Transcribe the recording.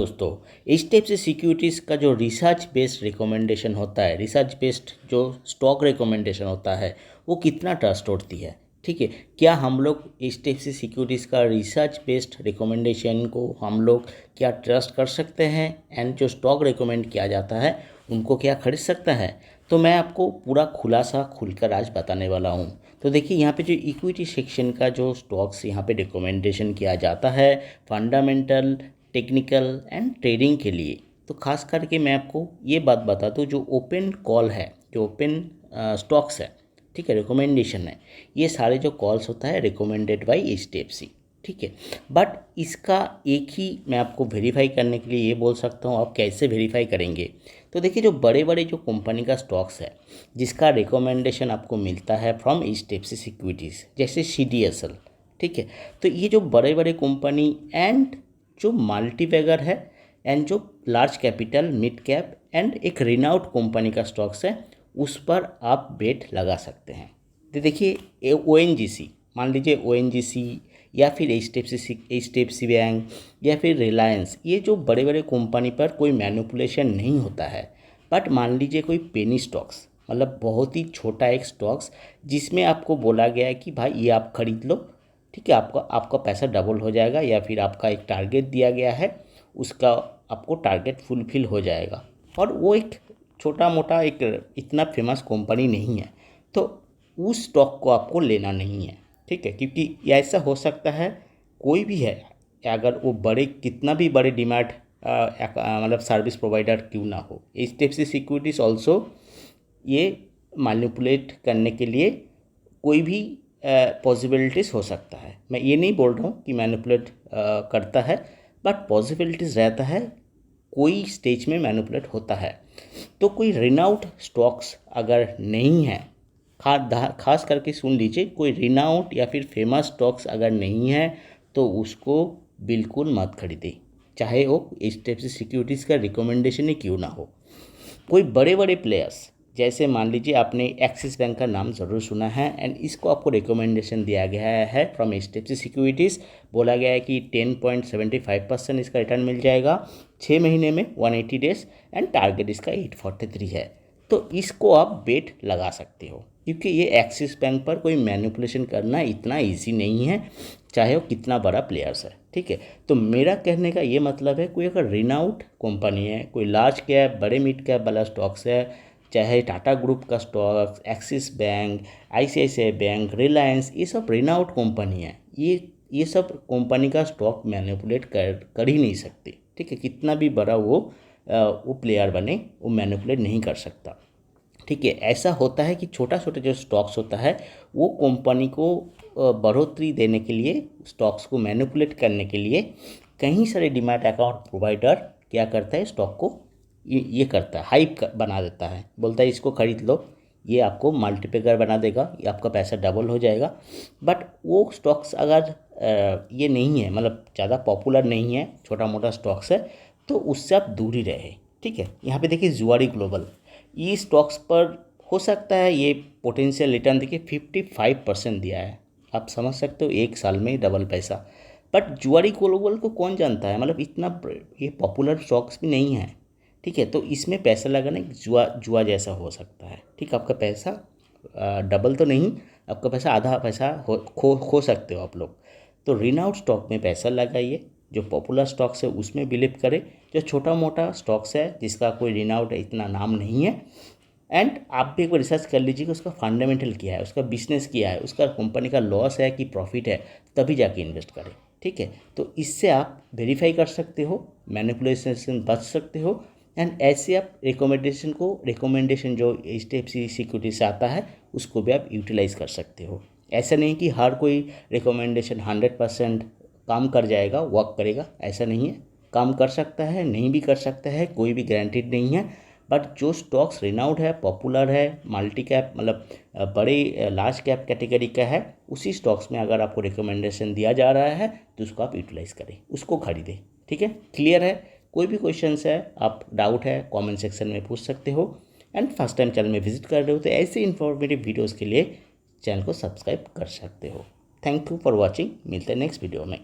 दोस्तों, इस टाइप से सिक्योरिटीज़ का जो रिसर्च बेस्ड रिकमेंडेशन होता है, रिसर्च बेस्ड जो स्टॉक रिकमेंडेशन होता है, वो कितना ट्रस्ट होती है। ठीक है, क्या हम लोग इस टाइप से सिक्योरिटीज़ का रिसर्च बेस्ड रिकमेंडेशन को हम लोग क्या ट्रस्ट कर सकते हैं, एंड जो स्टॉक रिकमेंड किया जाता है उनको क्या खरीद सकता है। तो मैं आपको पूरा खुलासा खुलकर आज बताने वाला हूँ। तो देखिए, यहाँ पे जो इक्विटी सेक्शन का जो स्टॉक्स यहाँ पे रिकमेंडेशन किया जाता है फंडामेंटल, टेक्निकल एंड ट्रेडिंग के लिए, तो खास करके मैं आपको ये बात बता दूँ, जो ओपन कॉल है, जो ओपन स्टॉक्स है, ठीक है, रिकमेंडेशन है, ये सारे जो कॉल्स होता है रिकमेंडेड बाई HDFC। ठीक है, बट इसका एक ही मैं आपको वेरीफाई करने के लिए ये बोल सकता हूँ। आप कैसे वेरीफाई करेंगे? तो देखिए, जो बड़े बड़े जो कंपनी का स्टॉक्स है जिसका रिकमेंडेशन आपको मिलता है फ्रॉम HDFC सिक्योरिटीज़, जैसे CDSL, ठीक है, तो ये जो बड़े बड़े कंपनी एंड जो मल्टीबैगर है एंड जो large capital, mid cap and एक रिनाउड कंपनी का स्टॉक्स है, उस पर आप बेट लगा सकते हैं। तो देखिए, ONGC, मान लीजिए ONGC या फिर HDFC बैंक या फिर रिलायंस, ये जो बड़े बड़े कंपनी पर कोई मैनिपुलेशन नहीं होता है। बट मान लीजिए कोई पेनी स्टॉक्स, मतलब बहुत ही छोटा एक स्टॉक्स, जिसमें आपको बोला गया है कि भाई ये आप खरीद लो, ठीक है, आपका आपका पैसा डबल हो जाएगा, या फिर आपका एक टारगेट दिया गया है, उसका आपको टारगेट फुलफिल हो जाएगा, और वो एक छोटा मोटा एक इतना फेमस कंपनी नहीं है, तो उस स्टॉक को आपको लेना नहीं है। ठीक है, क्योंकि ऐसा हो सकता है कोई भी है, अगर वो बड़े कितना भी बड़े डिमांड मतलब सर्विस प्रोवाइडर क्यों ना हो, इस टाइप से सिक्योरिटीज ऑल्सो ये मैनिपुलेट करने के लिए कोई भी पॉसिबिलिटीज़ हो सकता है। मैं ये नहीं बोल रहा हूँ कि मैनिपुलेट करता है, बट पॉसिबिलिटीज़ रहता है, कोई स्टेज में मैनिपुलेट होता है। तो कोई रिनाउड स्टॉक्स अगर नहीं है, खास करके सुन लीजिए, कोई रिनाउड या फिर फेमस स्टॉक्स अगर नहीं है तो उसको बिल्कुल मत खरीदे, चाहे वो इस टाइप से सिक्योरिटीज़ का रिकमेंडेशन ही क्यों ना हो। कोई बड़े बड़े प्लेयर्स, जैसे मान लीजिए आपने एक्सिस बैंक का नाम ज़रूर सुना है, एंड इसको आपको रिकमेंडेशन दिया गया है फ्रॉम HDFC सिक्योरिटीज़। बोला गया है कि 10.75% इसका रिटर्न मिल जाएगा 6 महीने में, 180 डेज, एंड टारगेट इसका 843 है। तो इसको आप बेट लगा सकते हो, क्योंकि ये एक्सिस बैंक पर कोई मैनिपुलेशन करना इतना ईजी नहीं है, चाहे वो कितना बड़ा प्लेयर्स है। ठीक है, तो मेरा कहने का ये मतलब है, कोई अगर रिनाउड कंपनी है, कोई लार्ज कैप, बड़े मिड कैप वाला स्टॉक्स है, चाहे टाटा ग्रुप का stocks, axis bank, ICICI bank, Reliance, ये सब रिनाउड कंपनी है, ये सब कंपनी का स्टॉक मैनिपुलेट कर ही नहीं सकते। ठीक है, कितना भी बड़ा वो प्लेयर बने, वो मैनिपुलेट नहीं कर सकता। ठीक है, ऐसा होता है कि छोटा छोटा जो स्टॉक्स होता है, वो कंपनी को बढ़ोतरी देने के लिए, स्टॉक्स को मैनिपुलेट करने के लिए कहीं सारे डीमैट अकाउंट प्रोवाइडर क्या करता है, स्टॉक को ये करता है, हाइप बना देता है, बोलता है इसको खरीद लो, ये आपको मल्टीप्लिकेटर बना देगा, ये आपका पैसा डबल हो जाएगा। बट वो स्टॉक्स अगर ये नहीं है, मतलब ज़्यादा पॉपुलर नहीं है, छोटा मोटा स्टॉक्स है, तो उससे आप दूर ही रहे। ठीक है, यहाँ पे देखिए जुआरी ग्लोबल, ये स्टॉक्स पर हो सकता है ये पोटेंशियल रिटर्न देखिए 55% दिया है, आप समझ सकते हो, एक साल में डबल पैसा। बट जुआरी ग्लोबल को कौन जानता है, मतलब इतना ये पॉपुलर स्टॉक्स भी नहीं है। ठीक है, तो इसमें पैसा लगाना एक जुआ जैसा हो सकता है। ठीक, आपका पैसा डबल तो नहीं, आपका पैसा आधा पैसा खो सकते हो आप लोग। तो रिनाउड स्टॉक में पैसा लगाइए, जो पॉपुलर स्टॉक्स है उसमें बिलीव करें, जो छोटा मोटा स्टॉक्स है जिसका कोई रिनाउड इतना नाम नहीं है, एंड आप भी एक बार रिसर्च कर लीजिए कि उसका फंडामेंटल क्या है, उसका बिजनेस क्या है, उसका कंपनी का लॉस है कि प्रॉफिट है, तभी जाके इन्वेस्ट करें। ठीक है, तो इससे आप वेरीफाई कर सकते हो, मैनिपुलेशन से बच सकते हो, एंड ऐसे आप रिकमेंडेशन जो HDFC सिक्योरिटी से आता है उसको भी आप यूटिलाइज कर सकते हो। ऐसा नहीं कि हर कोई रिकमेंडेशन 100% काम कर जाएगा, वर्क करेगा, ऐसा नहीं है। काम कर सकता है, नहीं भी कर सकता है, कोई भी गारंटीड नहीं है। बट जो स्टॉक्स रिनाउड है, पॉपुलर है, मल्टी कैप, मतलब बड़े लार्ज कैप कैटेगरी का है, उसी स्टॉक्स में अगर आपको रिकमेंडेशन दिया जा रहा है तो उसको आप यूटिलाइज करें, उसको खरीदें। ठीक है, क्लियर है? कोई भी क्वेश्चंस है, आप डाउट है, कमेंट सेक्शन में पूछ सकते हो। एंड फर्स्ट टाइम चैनल में विजिट कर रहे हो तो ऐसे इन्फॉर्मेटिव वीडियोज़ के लिए चैनल को सब्सक्राइब कर सकते हो। थैंक यू फॉर वॉचिंग, मिलते हैं नेक्स्ट वीडियो में।